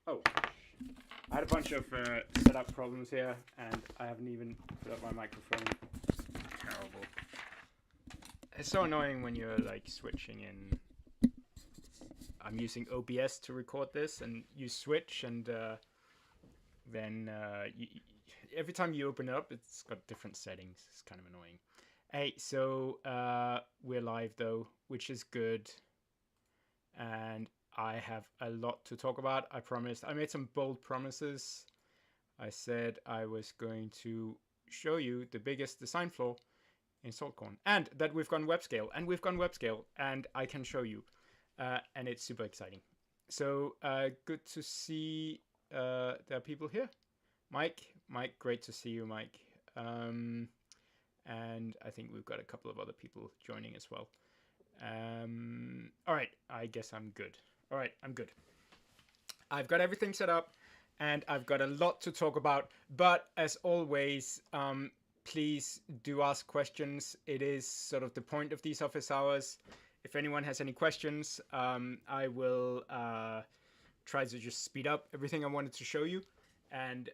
Oh, I had a bunch of setup problems here, and I haven't even put up my microphone. Terrible. It's so annoying when you're like switching in. I'm using OBS to record this, and you switch, and then every time you open it up, it's got different settings. It's kind of annoying. Hey, so we're live though, which is good. And I have a lot to talk about. I promised. I made some bold promises. I said I was going to show you the biggest design flaw in Saltcorn, and that we've gone web scale, and I can show you, and it's super exciting. So good to see there are people here. Mike, great to see you, Mike. And I think we've got a couple of other people joining as well. All right, I guess I'm good. All right, I'm good. I've got everything set up, and I've got a lot to talk about. But as always, please do ask questions. It is sort of the point of these office hours. If anyone has any questions, I will try to just speed up everything I wanted to show you, and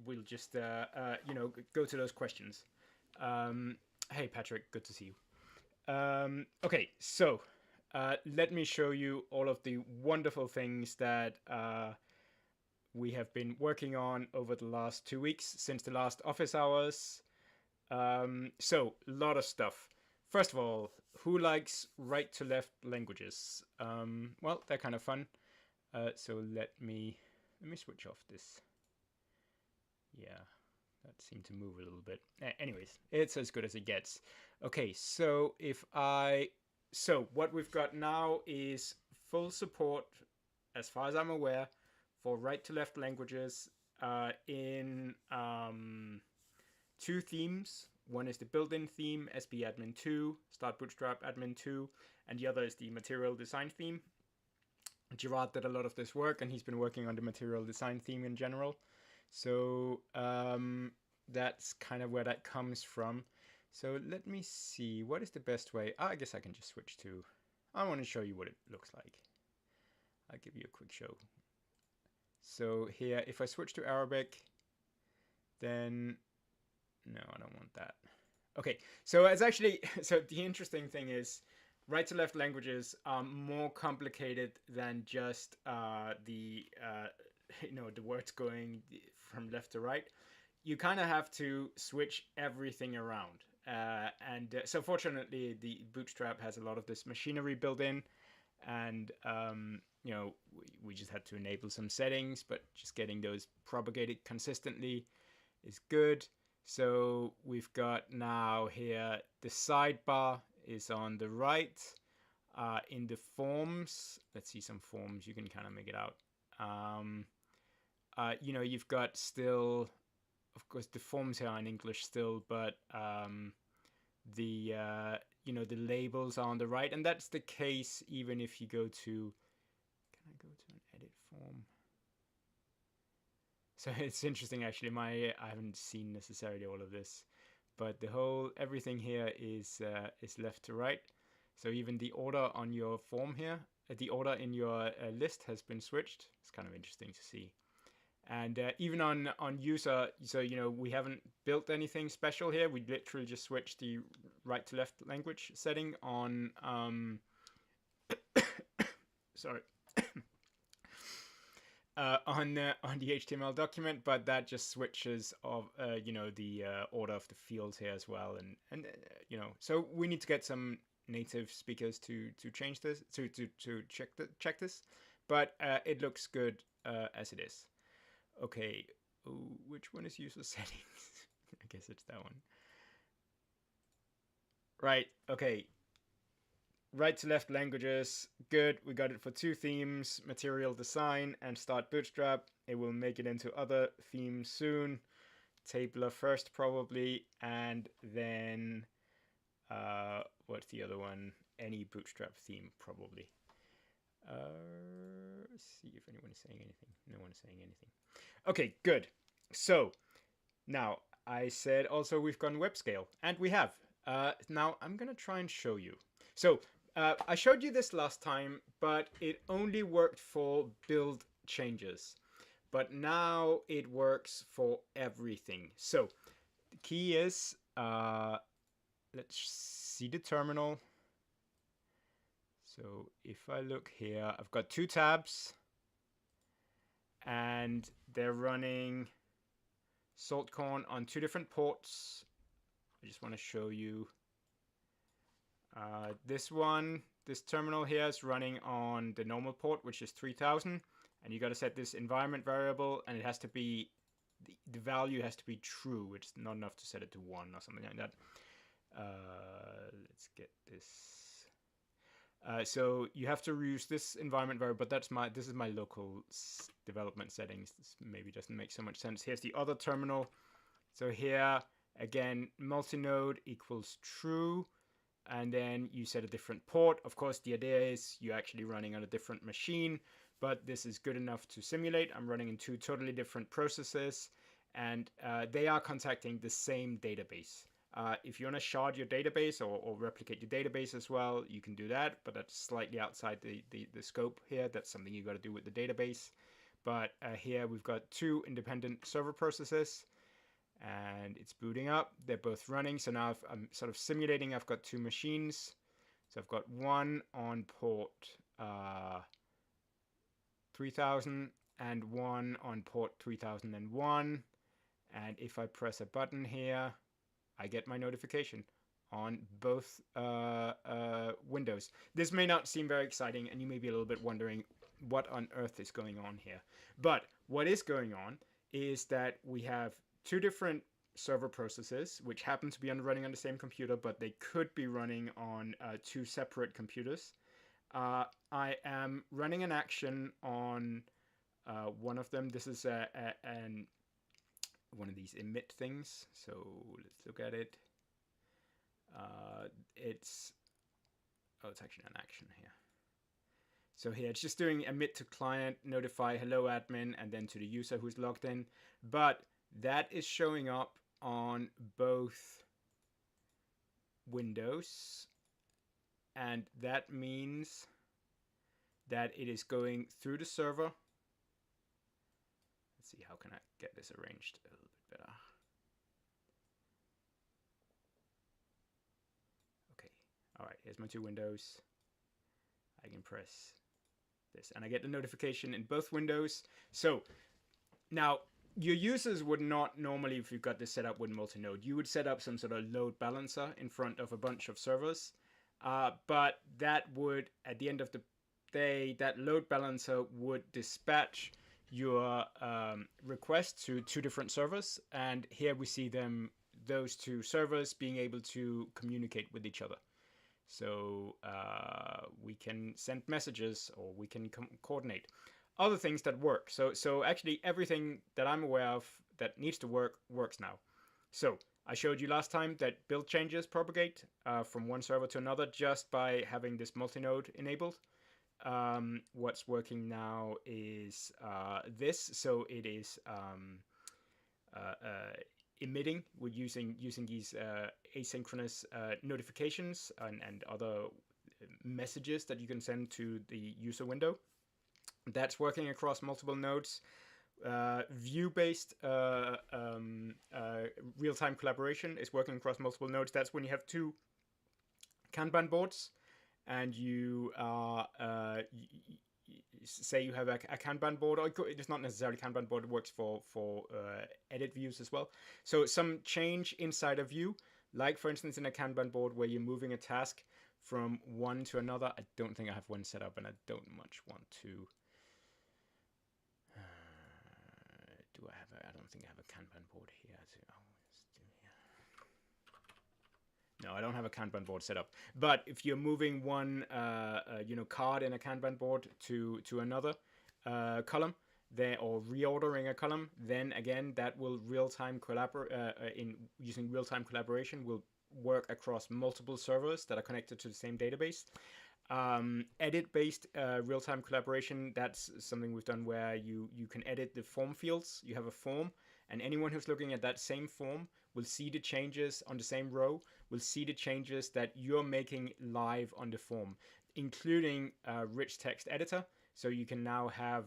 we'll just go to those questions. Hey, Patrick, good to see you. Okay, so let me show you all of the wonderful things that we have been working on over the last 2 weeks since the last office hours. So, a lot of stuff. First of all, who likes right to left languages? Well, they're kind of fun. So let me switch off this. Yeah. That seemed to move a little bit. Anyways, it's as good as it gets. Okay, so what we've got now is full support, as far as I'm aware, for right-to-left languages in 2 themes. One is the built-in theme, SB Admin 2, Start Bootstrap Admin 2, and the other is the material design theme. Gerard did a lot of this work, and he's been working on the material design theme in general. So that's kind of where that comes from. So let me see, what is the best way? I guess I can just switch to, I want to show you what it looks like. I'll give you a quick show. So here, if I switch to Arabic, then, no, I don't want that. Okay, so it's actually, so the interesting thing is, right to left languages are more complicated than just the words going from left to right. You kind of have to switch everything around. So fortunately, the Bootstrap has a lot of this machinery built in, and we just had to enable some settings, but just getting those propagated consistently is good. So we've got now here the sidebar is on the right. In the forms, let's see some forms. You can kind of make it out. You've got still, of course, the forms here are in English still, but the labels are on the right, and that's the case even if you go to, can I go to an edit form? So it's interesting actually, I haven't seen necessarily all of this, but everything here is left to right. So even the order on your form here, the order in your list has been switched. It's kind of interesting to see. And even on user, so we haven't built anything special here. We literally just switched the right to left language setting on sorry on the HTML document, but that just switches of the order of the fields here as well, and so we need to get some native speakers to change this, to check this, but it looks good as it is. Okay, which one is user settings? I guess it's that one. Right, okay. Right to left languages, good. We got it for 2 themes, material design and Start Bootstrap. It will make it into other themes soon. Tabler first probably, and then what's the other one? Any Bootstrap theme probably. Let's see if anyone is saying anything. No one is saying anything. Okay, good. So now I said also we've gone web scale, and we have. Now I'm gonna try and show you. So I showed you this last time, but it only worked for build changes. But now it works for everything. So the key is, let's see the terminal. So if I look here, I've got 2 tabs and they're running Saltcorn on 2 different ports. I just want to show you. This terminal here is running on the normal port, which is 3000. And you got to set this environment variable, and it has to be, the value has to be true. It's not enough to set it to 1 or something like that. Let's get this. So you have to use this environment variable, but this is my local development settings. This maybe doesn't make so much sense. Here's the other terminal. So here, again, multinode equals true. And then you set a different port. Of course, the idea is you're actually running on a different machine, but this is good enough to simulate. I'm running in 2 totally different processes, and they are contacting the same database. If you want to shard your database or replicate your database as well, you can do that, but that's slightly outside the scope here. That's something you got to do with the database. But here we've got 2 independent server processes, and it's booting up. They're both running. So now I'm sort of simulating. I've got 2 machines. So I've got one on port 3000 and one on port 3001. And if I press a button here, I get my notification on both windows. This may not seem very exciting, and you may be a little bit wondering what on earth is going on here. But what is going on is that we have 2 different server processes, which happen to be running on the same computer, but they could be running on 2 separate computers. I am running an action on one of them. This is one of these emit things. So let's look at it. It's actually an action here. So here it's just doing emit to client, notify hello admin, and then to the user who's logged in. But that is showing up on both windows, and that means that it is going through the server. Let's see, how can I get this arranged a little bit better? Okay, all right, here's my 2 windows. I can press this, and I get the notification in both windows. So now, your users would not normally, if you've got this set up with multi-node, you would set up some sort of load balancer in front of a bunch of servers. But that would, at the end of the day, that load balancer would dispatch your request to 2 different servers. And here we see those 2 servers being able to communicate with each other. So we can send messages, or we can coordinate. Other things that work. So actually everything that I'm aware of that needs to work works now. So I showed you last time that build changes propagate from one server to another just by having this multi-node enabled. What's working now is this. So it is emitting. We're using these asynchronous notifications and other messages that you can send to the user window. That's working across multiple nodes. View-based real-time collaboration is working across multiple nodes. That's when you have 2 Kanban boards, and you say you have a Kanban board, or it's not necessarily Kanban board. It works for edit views as well. So some change inside a view, like for instance in a Kanban board where you're moving a task from one to another. I don't think I have one set up, and I don't much want to. I don't think I have a Kanban board here. No, I don't have a Kanban board set up. But if you're moving one, card in a Kanban board to another column, or reordering a column, then again that will using real-time collaboration will work across multiple servers that are connected to the same database. Edit-based real-time collaboration, that's something we've done where you can edit the form fields. You have a form, and anyone who's looking at that same form will see the changes on the same row, will see the changes that you're making live on the form, including rich text editor. So you can now have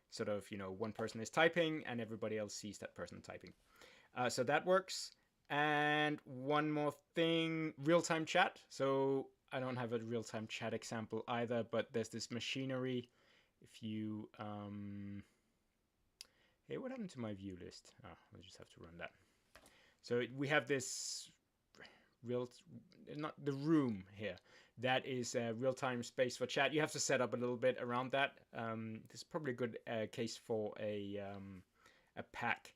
sort of, one person is typing and everybody else sees that person typing. So that works. And one more thing, real-time chat. So I don't have a real-time chat example either, but there's this machinery. If you, hey, what happened to my view list? Oh, we'll just have to run that. So we have this not the room here. That is a real-time space for chat. You have to set up a little bit around that. This is probably a good case for a pack.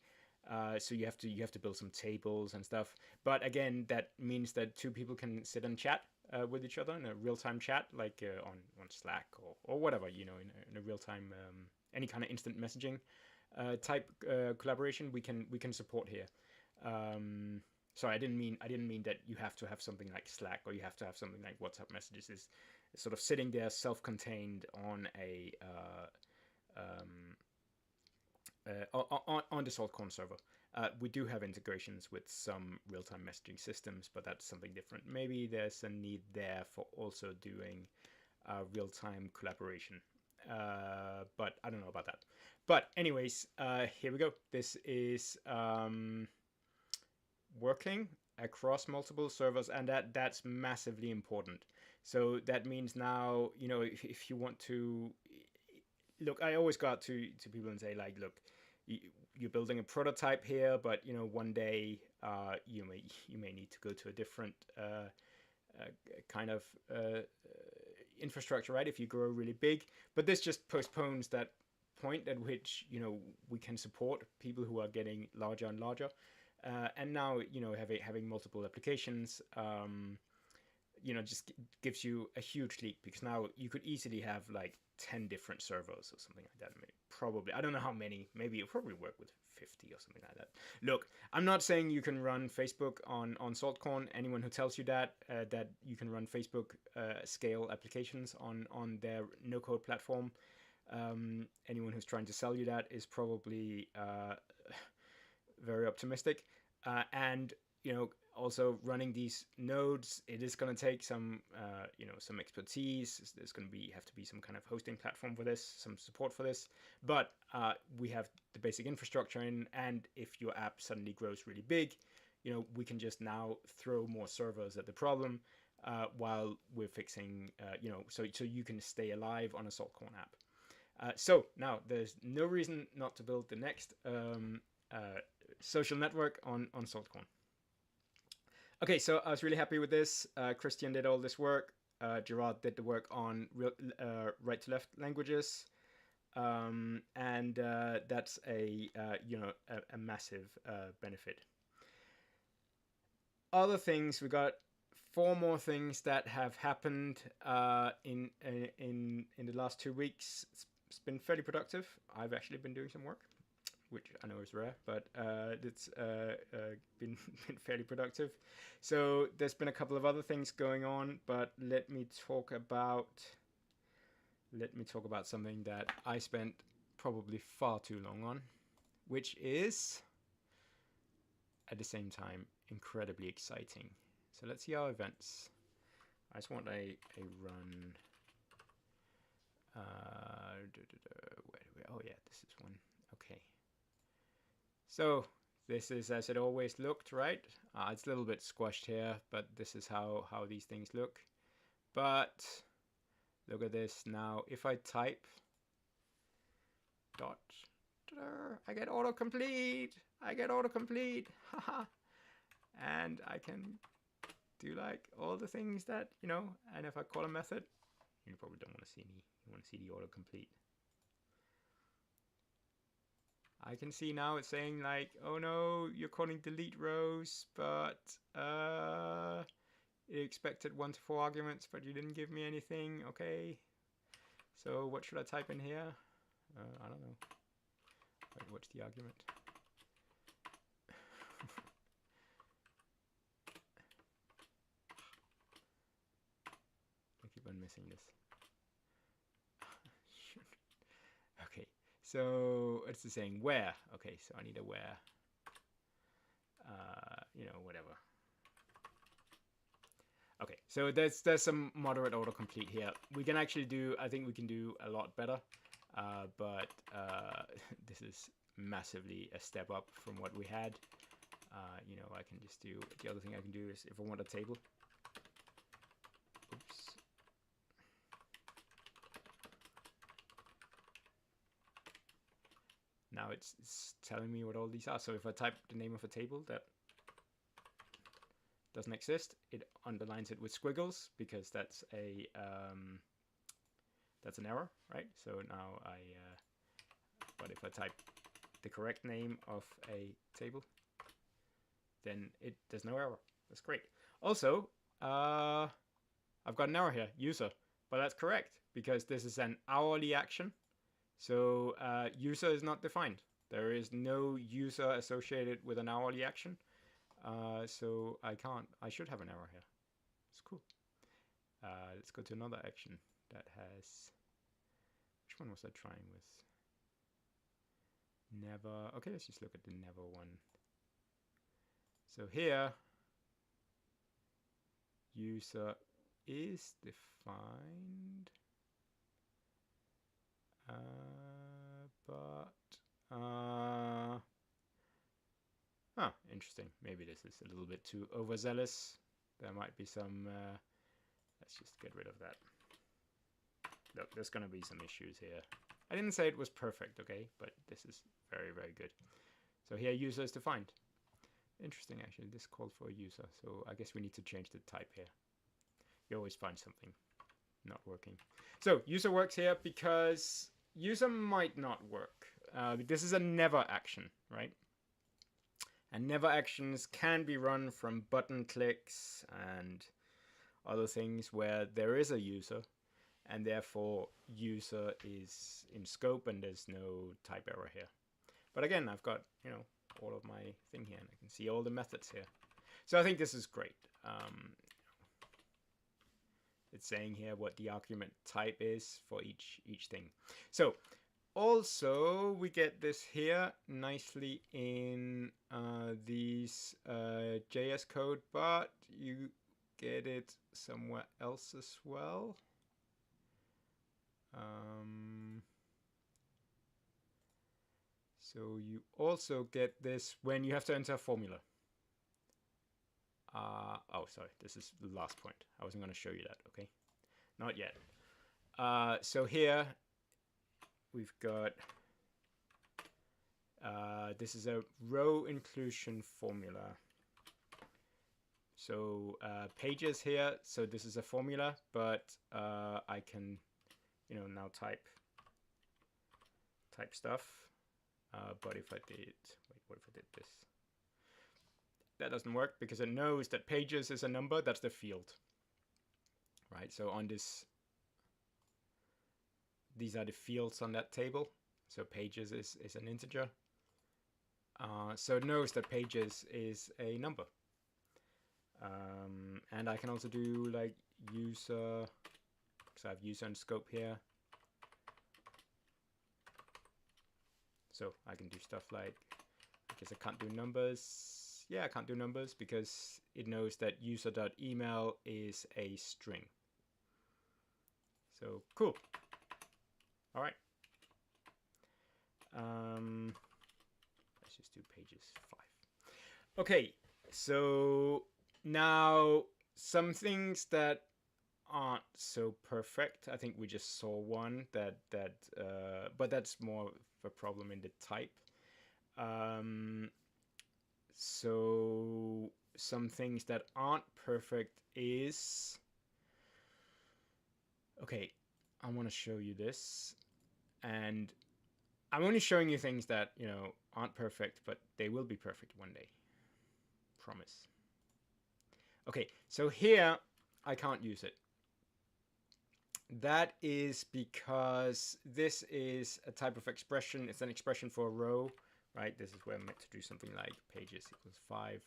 So you have to build some tables and stuff. But again, that means that two people can sit and chat with each other in a real-time chat, like on Slack or whatever, in a real-time any kind of instant messaging type collaboration we can support here. Sorry, I didn't mean that you have to have something like Slack or you have to have something like WhatsApp messages. Is sort of sitting there self-contained on a on the Saltcorn server. We do have integrations with some real-time messaging systems, but that's something different. Maybe there's a need there for also doing real-time collaboration, but I don't know about that. But anyways, here we go. This is working across multiple servers, and that's massively important. So that means now, if you want to look, I always go out to people and say, like, look, you're building a prototype here, but one day you may need to go to a different kind of infrastructure, right? If you grow really big, but this just postpones that point at which we can support people who are getting larger and larger. And now, having multiple applications, just gives you a huge leap, because now you could easily have like 10 different servers or something like that. Probably, I don't know how many, maybe you'll probably work with 50 or something like that. Look, I'm not saying you can run Facebook on Saltcorn. Anyone who tells you that you can run Facebook scale applications on their no-code platform, anyone who's trying to sell you that is probably very optimistic. And also running these nodes, it is going to take some some expertise. There's going to have to be some kind of hosting platform for this, some support for this, but we have the basic infrastructure in, and if your app suddenly grows really big, we can just now throw more servers at the problem while we're fixing so you can stay alive on a Saltcorn app. So now there's no reason not to build the next social network on Saltcorn. Okay, so I was really happy with this. Christian did all this work. Gerard did the work on right to left languages, and that's a massive benefit. Other things, we got 4 more things that have happened in the last 2 weeks. It's been fairly productive. I've actually been doing some work, which I know is rare, but it's been fairly productive. So there's been a couple of other things going on, but let me talk about something that I spent probably far too long on, which is at the same time incredibly exciting. So let's see our events. I just want a run. Where do we? Oh yeah, this is one. Okay. So this is as it always looked, right? It's a little bit squashed here, but this is how these things look. But look at this now. If I type dot, I get autocomplete. Haha. And I can do like all the things that, and if I call a method, you probably don't want to see me. You want to see the autocomplete. I can see now it's saying like, oh no, you're calling delete rows, but it expected 1 to 4 arguments, but you didn't give me anything. Okay, so what should I type in here? I don't know. Wait, what's the argument? I keep on missing this. Okay. So it's saying where. Okay, so I need a where. Whatever. Okay, So there's some moderate autocomplete here. We can actually do, I think we can do a lot better, but this is massively a step up from what we had. You know, I can just do, the other thing I can do is if I want a table. Oops. Now it's telling me what all these are. So if I type the name of a table that doesn't exist, it underlines it with squiggles because that's a that's an error, right? So now but if I type the correct name of a table, then there's no error. That's great. Also, I've got an error here, user, but that's correct because this is an hourly action. So user is not defined. There is no user associated with an hourly action. So I should have an error here. It's cool. Let's go to another action that has, which one was I trying with? Never. Okay, let's just look at the never one. So here, user is defined, interesting. Maybe this is a little bit too overzealous. There might be some, let's just get rid of that. Look, there's gonna be some issues here. I didn't say it was perfect, okay, but this is very, very good. So here user is defined. Interesting, actually, this called for a user, so I guess we need to change the type here. You always find something not working. So user works here because user might not work. This is a never action, right? And never actions can be run from button clicks and other things where there is a user, and therefore user is in scope and there's no type error here. But again, I've got, you know, all of my thing here and I can see all the methods here. So I think this is great. It's saying here what the argument type is for each thing. So also we get this here nicely in these JS code, but you get it somewhere else as well. So you also get this when you have to enter a formula. Oh, sorry, this is the last point. I wasn't going to show you that, okay? Not yet. So here we've got, this is a row inclusion formula. So pages here, so this is a formula, but I can, you know, now type stuff. But if I did, wait, what if I did this? That doesn't work because it knows that pages is a number, that's the field. Right, so on this, these are the fields on that table. So pages is an integer. So it knows that pages is a number. And I can also do like user, because I have user and scope here. So I can do stuff like, I guess I can't do numbers. Yeah, I can't do numbers because it knows that user.email is a string. So cool. All right. Let's just do pages 5. Okay, so now some things that aren't so perfect. I think we just saw one that but that's more of a problem in the type. So some things that aren't perfect is, okay, I want to show you this, and I'm only showing you things that, you know, aren't perfect, but they will be perfect one day. Promise. Okay, so here I can't use it. That is because this is a type of expression. It's an expression for a row, right? This is where I'm meant to do something like pages equals 5.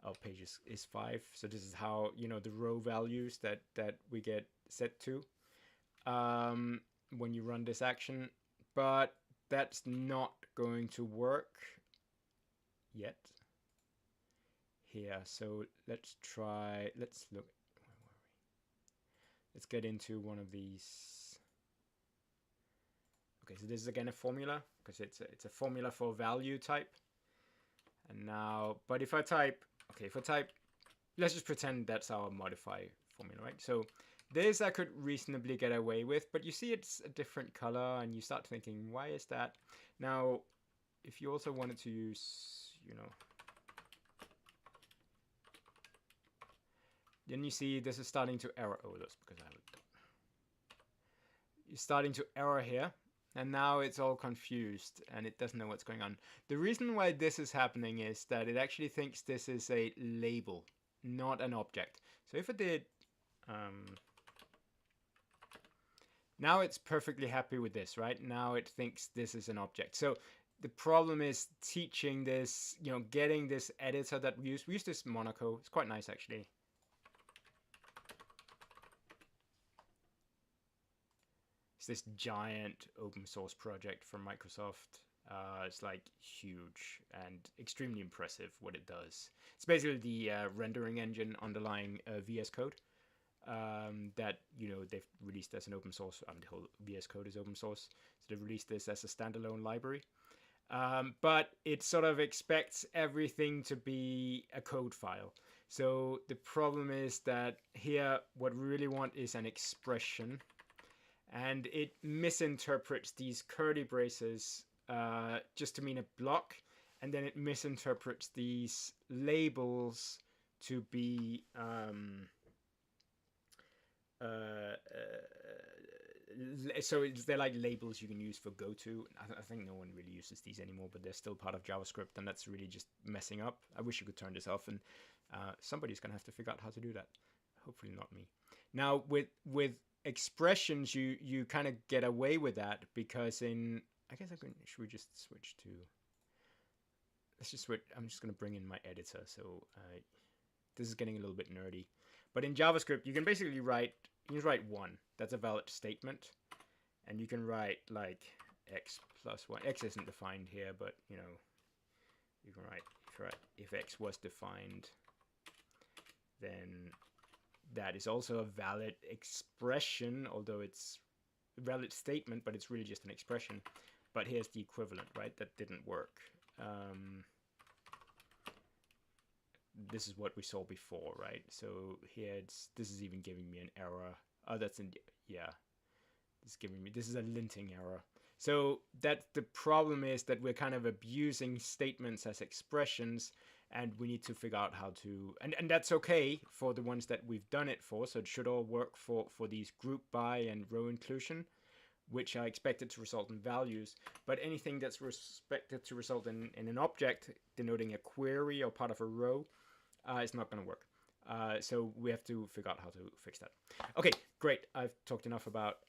Oh, pages is 5. So this is how, you know, the row values that we get set to when you run this action. But that's not going to work yet here. So let's try, let's look, where were we? let's get into one of these. Okay, so this is again a formula, because it's a formula for value type. And now, but if I type, let's just pretend that's our modify formula, right? So this I could reasonably get away with, but you see it's a different color, and you start thinking, why is that? Now, if you also wanted to use, then you see this is starting to error. Oh, that's because I haven't done. You're starting to error here, and now it's all confused, and it doesn't know what's going on. The reason why this is happening is that it actually thinks this is a label, not an object. So if I did... now it's perfectly happy with this, right? Now it thinks this is an object. So the problem is teaching this, getting this editor that we use. We use this Monaco. It's quite nice, actually. It's this giant open source project from Microsoft. It's like huge and extremely impressive what it does. It's basically the rendering engine underlying VS Code. That they've released as an open source. The whole VS Code is open source, so they've released this as a standalone library. But it sort of expects everything to be a code file. So the problem is that here, what we really want is an expression, and it misinterprets these curly braces just to mean a block, and then it misinterprets these labels to be so they're like labels you can use for goto. I think no one really uses these anymore, but they're still part of JavaScript, and that's really just messing up. I wish you could turn this off, and somebody's gonna have to figure out how to do that. Hopefully not me. Now with expressions, you kind of get away with that, because in, I guess should we just switch to, let's just switch. I'm just gonna bring in my editor, so this is getting a little bit nerdy. But in JavaScript, you can basically write, one. That's a valid statement. And you can write like x plus 1. X isn't defined here, but you can write, if x was defined, then that is also a valid expression, although it's a valid statement, but it's really just an expression. But here's the equivalent, right? That didn't work. This is what we saw before, right? So here this is even giving me an error. Oh, this is a linting error. So that the problem is that we're kind of abusing statements as expressions, and we need to figure out how to, and that's okay for the ones that we've done it for. So it should all work for these group by and row inclusion, which are expected to result in values. But anything that's expected to result in an object denoting a query or part of a row, it's not going to work. So we have to figure out how to fix that. Okay, great. I've talked enough about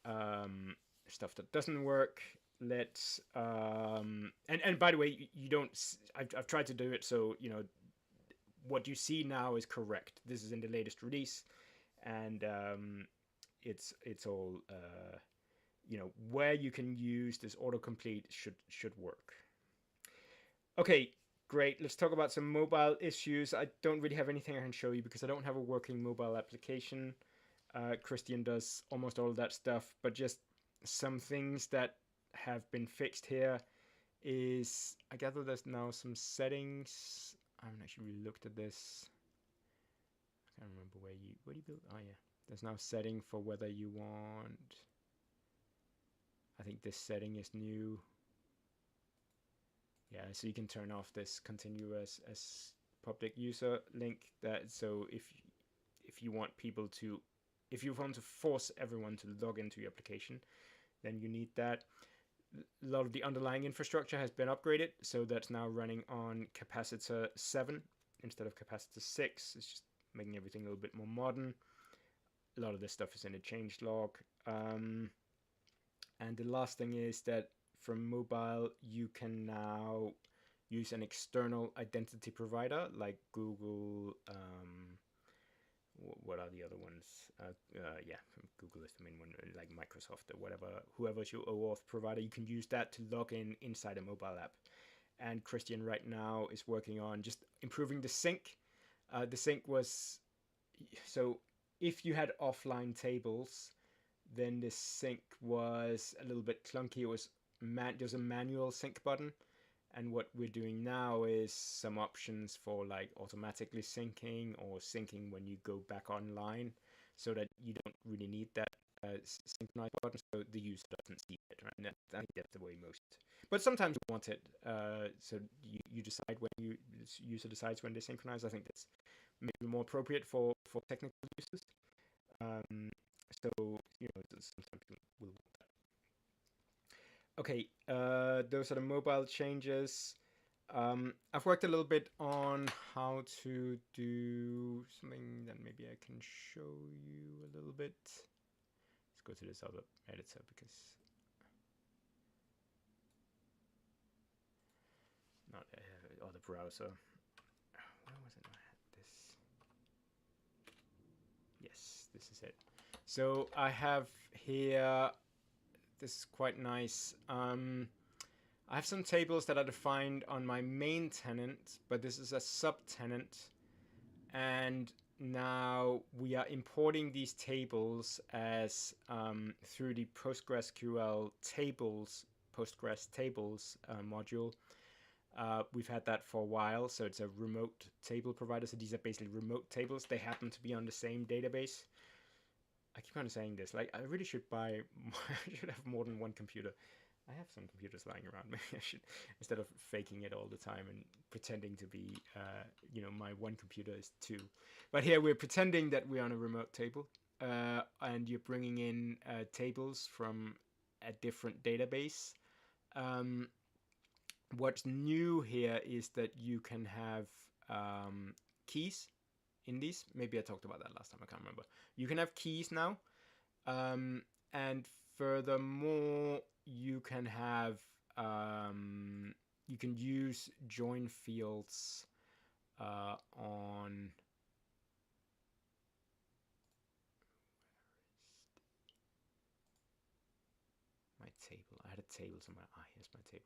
stuff that doesn't work. Let's and by the way, you don't. I've tried to do it so what you see now is correct. This is in the latest release, and it's all where you can use this autocomplete should work. Okay. Great, let's talk about some mobile issues. I don't really have anything I can show you because I don't have a working mobile application. Christian does almost all of that stuff, but just some things that have been fixed here is, I gather there's now some settings. I haven't actually really looked at this. I can't remember where you build. Oh yeah, there's now setting for whether you want, I think this setting is new. Yeah, so you can turn off this continue as public user link. That so if you want people to, if you want to force everyone to log into your application, then you need that. A lot of the underlying infrastructure has been upgraded, so that's now running on capacitor 7 instead of capacitor 6. It's just making everything a little bit more modern. A lot of this stuff is in a change log. And the last thing is that from mobile, you can now use an external identity provider like Google. What are the other ones? Yeah, Google is the main one, like Microsoft or whatever. Whoever's your OAuth provider, you can use that to log in inside a mobile app. And Christian right now is working on just improving the sync. The sync was, so if you had offline tables, then the sync was a little bit clunky. It was there's a manual sync button, and what we're doing now is some options for like automatically syncing or syncing when you go back online, so that you don't really need that synchronize button, so the user doesn't see it. Right? And I think that's the way most. But sometimes you want it, so you decide when user decides when they synchronize. I think that's maybe more appropriate for technical users. So sometimes we'll want that. Okay, those are the mobile changes. I've worked a little bit on how to do something that maybe I can show you a little bit. Let's go to this other editor because not other browser. Where was it? I had this. Yes, this is it. So I have here. This is quite nice. I have some tables that are defined on my main tenant, but this is a subtenant, and now we are importing these tables as through the PostgreSQL tables, Postgres tables module. We've had that for a while, so it's a remote table provider. So these are basically remote tables. They happen to be on the same database. I keep on saying this. Like, I really should buy. I should have more than one computer. I have some computers lying around. Maybe I should, instead of faking it all the time and pretending to be, my one computer is two. But here we're pretending that we're on a remote table, and you're bringing in tables from a different database. What's new here is that you can have keys in these. Maybe I talked about that last time. I can't remember. You can have keys now, and furthermore, you can have you can use join fields on my table. I had a table somewhere. Here's my table.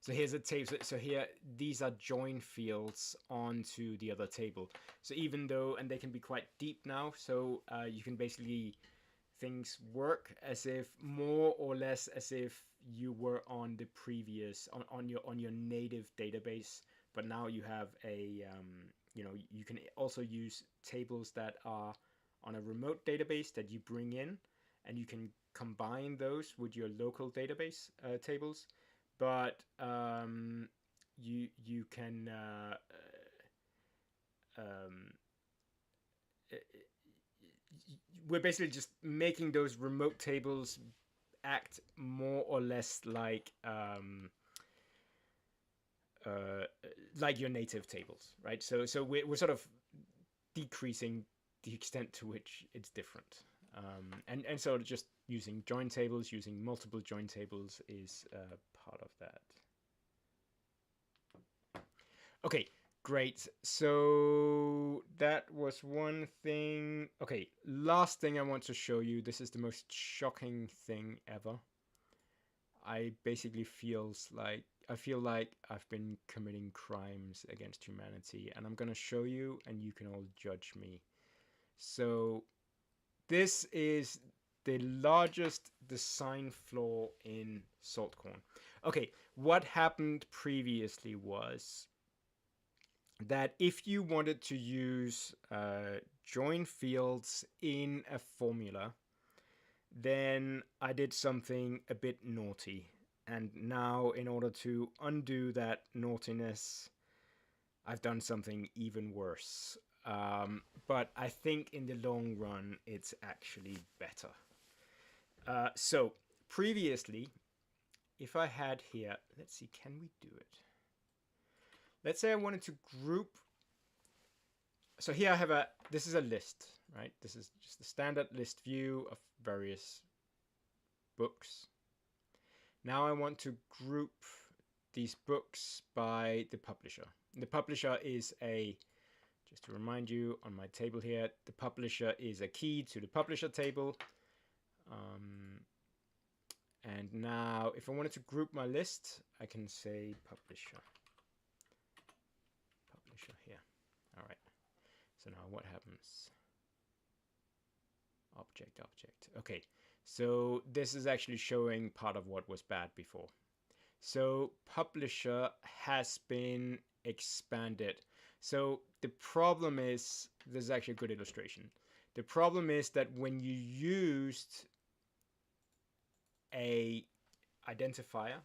So here's a table. So here, these are join fields onto the other table. So even though, and they can be quite deep now, so you can basically, things work as if more or less as if you were on the previous, on your native database, but now you have a, you can also use tables that are on a remote database that you bring in, and you can combine those with your local database tables. But you can we're basically just making those remote tables act more or less like your native tables, right? So we're sort of decreasing the extent to which it's different. And so just using join tables, using multiple join tables is part of that. Okay, great. So that was one thing. Okay, last thing I want to show you. This is the most shocking thing ever. I feel like I've been committing crimes against humanity, and I'm gonna show you, and you can all judge me. So this is the largest design flaw in Saltcorn. Okay, what happened previously was that if you wanted to use join fields in a formula, then I did something a bit naughty. And now, in order to undo that naughtiness, I've done something even worse. But I think in the long run, it's actually better. So previously, if I had here, let's see, can we do it? Let's say I wanted to group. So here I have this is a list, right? This is just a standard list view of various books. Now I want to group these books by the publisher. The publisher is just to remind you on my table here, the publisher is a key to the publisher table. And now if I wanted to group my list, I can say publisher here. All right. So now what happens? Object. Okay, so this is actually showing part of what was bad before. So publisher has been expanded. So the problem is, this is actually a good illustration. The problem is that when you used a identifier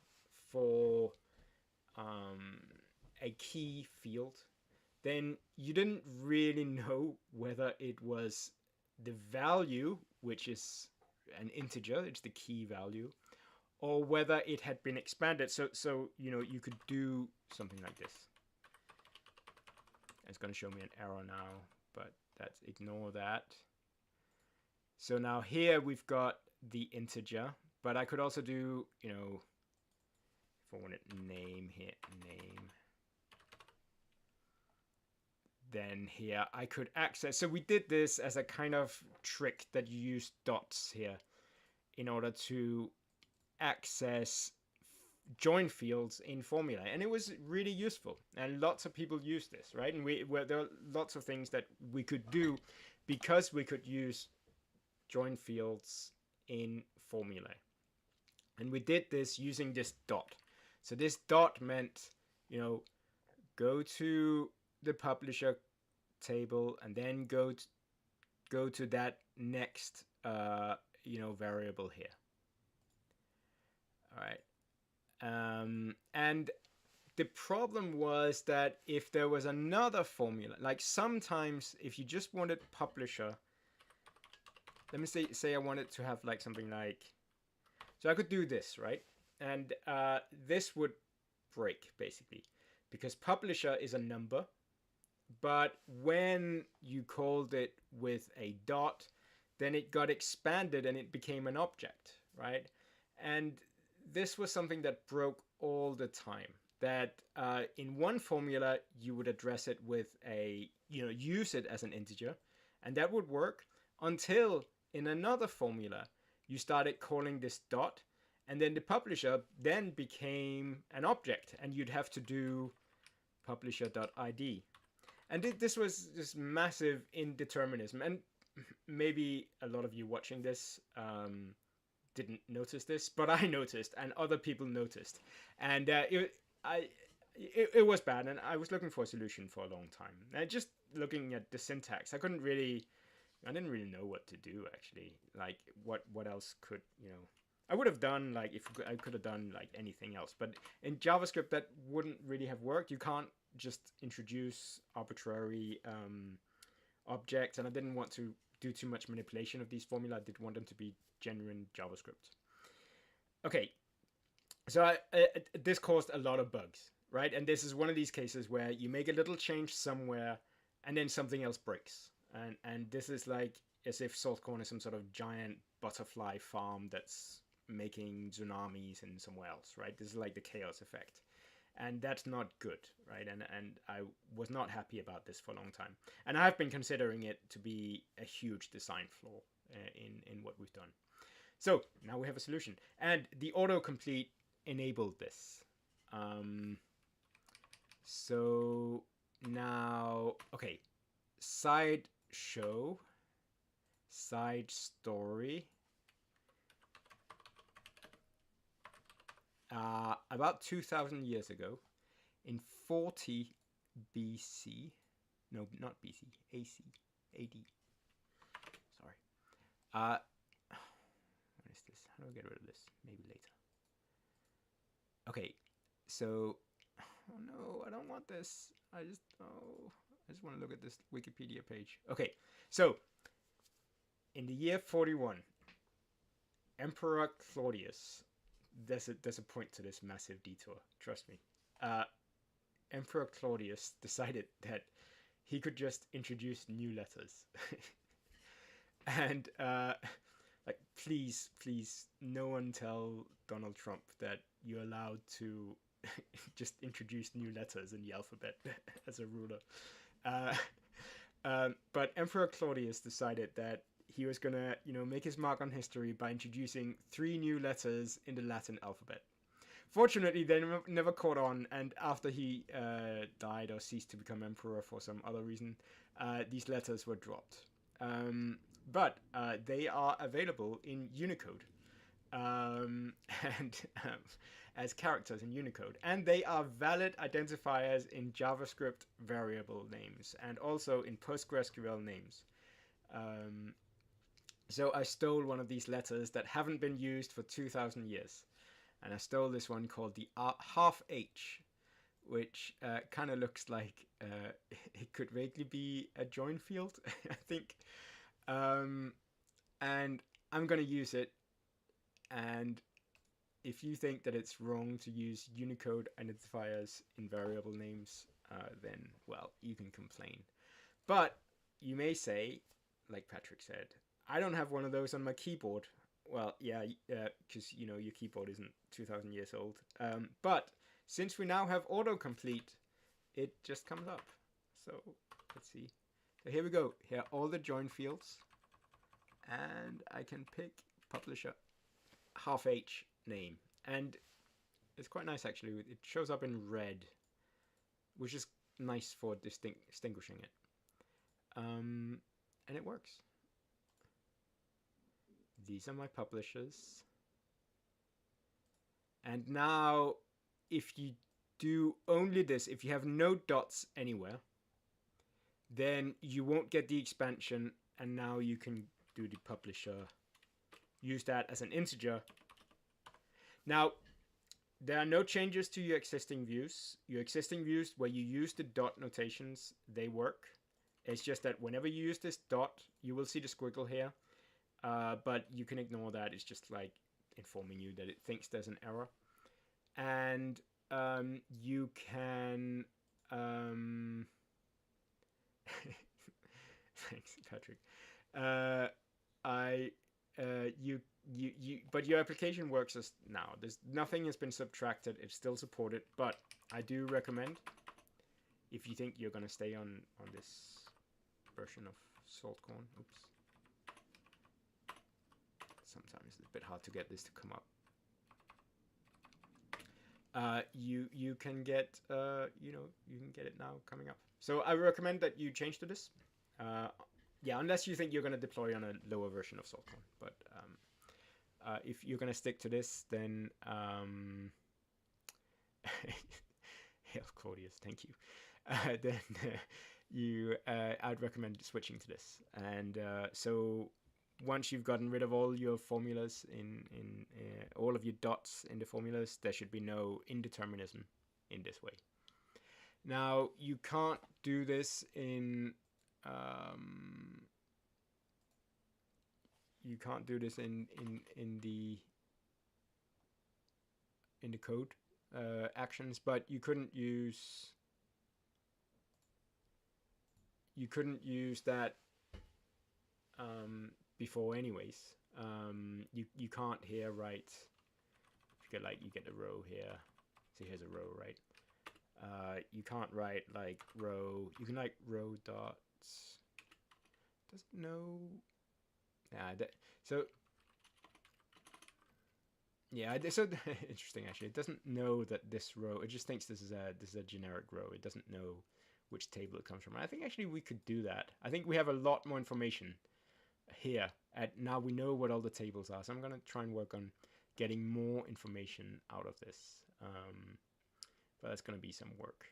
for a key field, then you didn't really know whether it was the value, which is an integer, it's the key value, or whether it had been expanded. So you know, you could do something like this. It's going to show me an error now, but ignore that. So now here we've got the integer, but I could also do, you know, if I wanted name here, name, then here I could access. So we did this as a kind of trick that you use dots here in order to access join fields in formula, and it was really useful, and lots of people use this, right? And there are lots of things that we could do because we could use join fields in formulae, and we did this using this dot. So this dot meant, you know, go to the publisher table and then go to that next you know, variable here. All right. And the problem was that if there was another formula, like sometimes if you just wanted publisher, let me say I wanted to have like something like, so I could do this, right? And this would break basically, because publisher is a number, but when you called it with a dot, then it got expanded and it became an object, right? And this was something that broke all the time. That in one formula you would address it with a, you know, use it as an integer, and that would work until in another formula you started calling this dot, and then the publisher then became an object, and you'd have to do publisher.id. And this was this massive indeterminism, and maybe a lot of you watching this didn't notice this, but I noticed, and other people noticed, and it was bad, and I was looking for a solution for a long time. And just looking at the syntax, I didn't really know what to do actually. Like what else could, you know, I would have done, like, if I could have done like anything else, but in JavaScript that wouldn't really have worked. You can't just introduce arbitrary objects, and I didn't want to do too much manipulation of these formula. I did want them to be genuine JavaScript. Okay, so this caused a lot of bugs, right? And this is one of these cases where you make a little change somewhere and then something else breaks. And this is like as if Saltcorn is some sort of giant butterfly farm that's making tsunamis in somewhere else, right? This is like the chaos effect. And that's not good, right? And I was not happy about this for a long time. And I've been considering it to be a huge design flaw in what we've done. So now we have a solution. And the autocomplete enabled this. So now, okay, side show, side story. About 2,000 years ago, in 40 BC, no, not BC, AC, AD. Sorry. What is this? How do I get rid of this? Maybe later. Okay, so, oh no, I don't want this. I just want to look at this Wikipedia page. Okay, so, in the year 41, Emperor Claudius, there's a point to this massive detour, trust me. Emperor Claudius decided that he could just introduce new letters. And like, please, no one tell Donald Trump that you're allowed to just introduce new letters in the alphabet as a ruler. But Emperor Claudius decided that he was gonna, you know, make his mark on history by introducing 3 new letters in the Latin alphabet. Fortunately, they never caught on, and after he died or ceased to become emperor for some other reason, these letters were dropped. But they are available in Unicode. And as characters in Unicode, and they are valid identifiers in JavaScript variable names and also in PostgreSQL names. So I stole one of these letters that haven't been used for 2,000 years, and I stole this one called the half H, which kind of looks like it could vaguely be a join field, I think. And I'm going to use it. And if you think that it's wrong to use Unicode identifiers in variable names, then, well, you can complain. But you may say, like Patrick said, I don't have one of those on my keyboard. Well, yeah, because, your keyboard isn't 2,000 years old. But since we now have autocomplete, it just comes up. So let's see. So here we go. Here are all the join fields. And I can pick publisher half H name, and it's quite nice actually. It shows up in red, which is nice for distinguishing it, and it works. These are my publishers, and now if you do only this, if you have no dots anywhere, then you won't get the expansion, and now you can do the publisher, use that as an integer. Now, there are no changes to your existing views. Your existing views, where you use the dot notations, they work. It's just that whenever you use this dot, you will see the squiggle here. But you can ignore that. It's just like informing you that it thinks there's an error. And you can... Thanks, Patrick. But your application works as now. Nothing has been subtracted. It's still supported, but I do recommend, if you think you're gonna stay on this version of Saltcorn. Oops. Sometimes it's a bit hard to get this to come up. You can get you can get it now coming up. So I recommend that you change to this. Yeah, unless you think you're going to deploy on a lower version of Saltcorn. But if you're going to stick to this, then... Hail Claudius, thank you. Then I'd recommend switching to this. And so once you've gotten rid of all your formulas, in all of your dots in the formulas, there should be no indeterminism in this way. Now, you can't do this in... you can't do this in the code actions, but you couldn't use that before anyways. You can't here write, you get a row here, so here's a row, right? You can't write like row, you can like row dots, doesn't know, so yeah, so interesting actually. It doesn't know that this row, it just thinks this is a generic row. It doesn't know which table it comes from. I think actually we could do that. I think we have a lot more information here. Now we know what all the tables are, so I'm gonna try and work on getting more information out of this. But that's gonna be some work.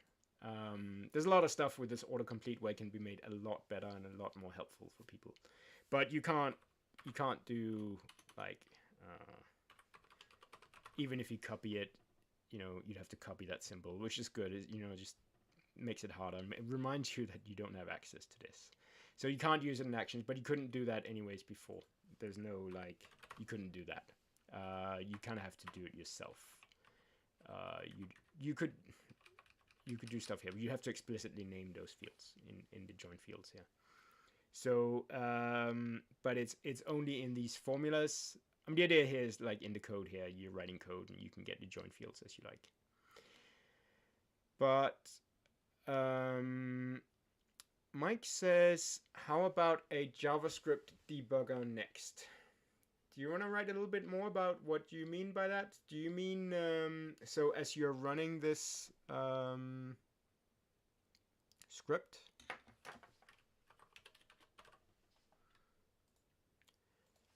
There's a lot of stuff with this autocomplete where it can be made a lot better and a lot more helpful for people. But you can't do like even if you copy it, you'd have to copy that symbol, which is good. It just makes it harder. It reminds you that you don't have access to this. So you can't use it in actions, but you couldn't do that anyways before. There's no you couldn't do that. You kind of have to do it yourself. You could do stuff here, but you have to explicitly name those fields in the join fields here. So, but it's only in these formulas. The idea here is like in the code here, you're writing code and you can get the join fields as you like. But Mike says, how about a JavaScript debugger next? Do you want to write a little bit more about what you mean by that? Do you mean So as you're running this script,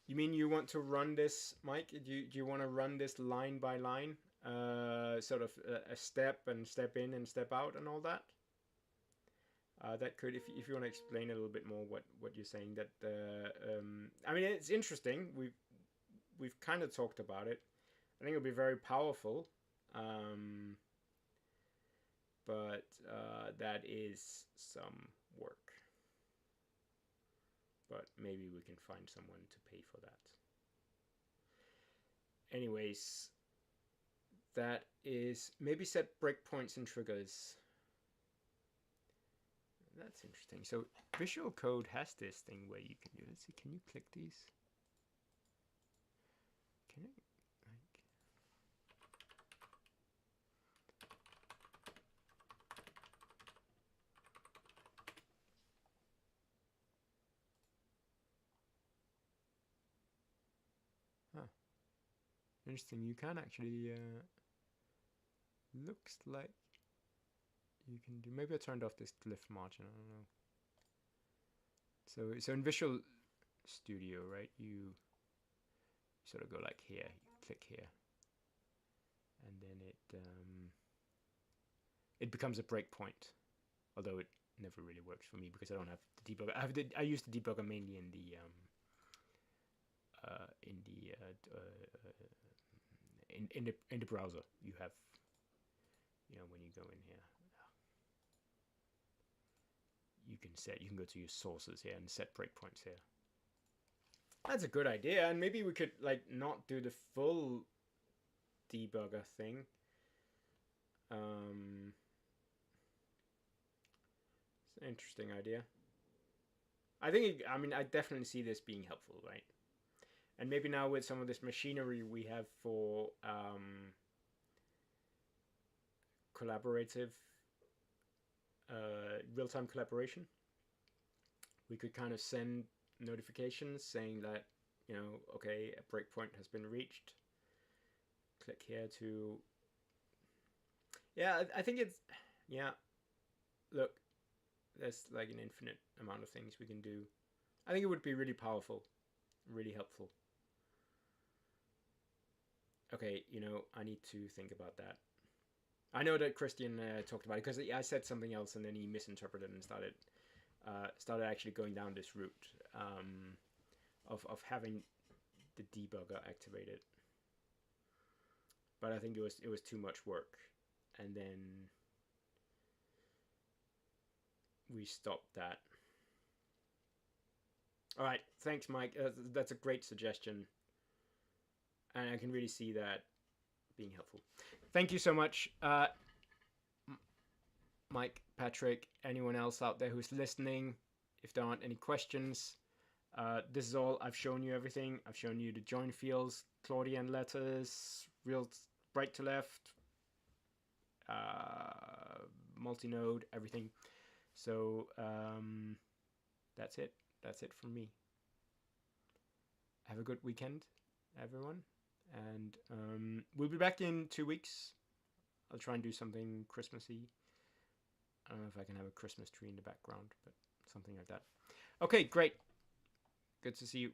you mean you want to run this, Mike? Do you want to run this line by line, sort of a step and step in and step out and all that? That could, if you want to explain a little bit more what you're saying. That I mean, it's interesting. We've kind of talked about it. I think it'll be very powerful, but that is some work. But maybe we can find someone to pay for that. Anyways, that is maybe set breakpoints and triggers. That's interesting. So Visual Code has this thing where you can do. Let's see. Can you click these? Can it? Like, huh. Interesting. You can actually. Looks like you can do. Maybe I turned off this glyph margin. I don't know. So in Visual Studio, right? You sort of go like here. You click here, and then it becomes a breakpoint. Although it never really works for me because I don't have the debugger. I use the debugger mainly in the in the browser. You have, when you go in here, you can go to your sources here and set breakpoints here. That's a good idea, and maybe we could like not do the full debugger thing. It's an interesting idea. I think I definitely see this being helpful, right? And maybe now with some of this machinery we have for collaborative real-time collaboration, we could kind of send notifications saying that, okay, a breakpoint has been reached. Click here to... Yeah, I think it's... Yeah, look, there's like an infinite amount of things we can do. I think it would be really powerful, really helpful. Okay, I need to think about that. I know that Christian talked about it because I said something else and then he misinterpreted and started actually going down this route of having the debugger activated. But I think it was too much work, and then we stopped that. All right, thanks, Mike. That's a great suggestion, and I can really see that being helpful. Thank you so much, Mike, Patrick, anyone else out there who's listening. If there aren't any questions, this is all. I've shown you everything. I've shown you the join fields, Claudian letters, real right to left, multi-node, everything. So that's it. That's it from me. Have a good weekend, everyone. And we'll be back in 2 weeks. I'll try and do something Christmassy. I don't know if I can have a Christmas tree in the background, but something like that. Okay, great. Good to see you.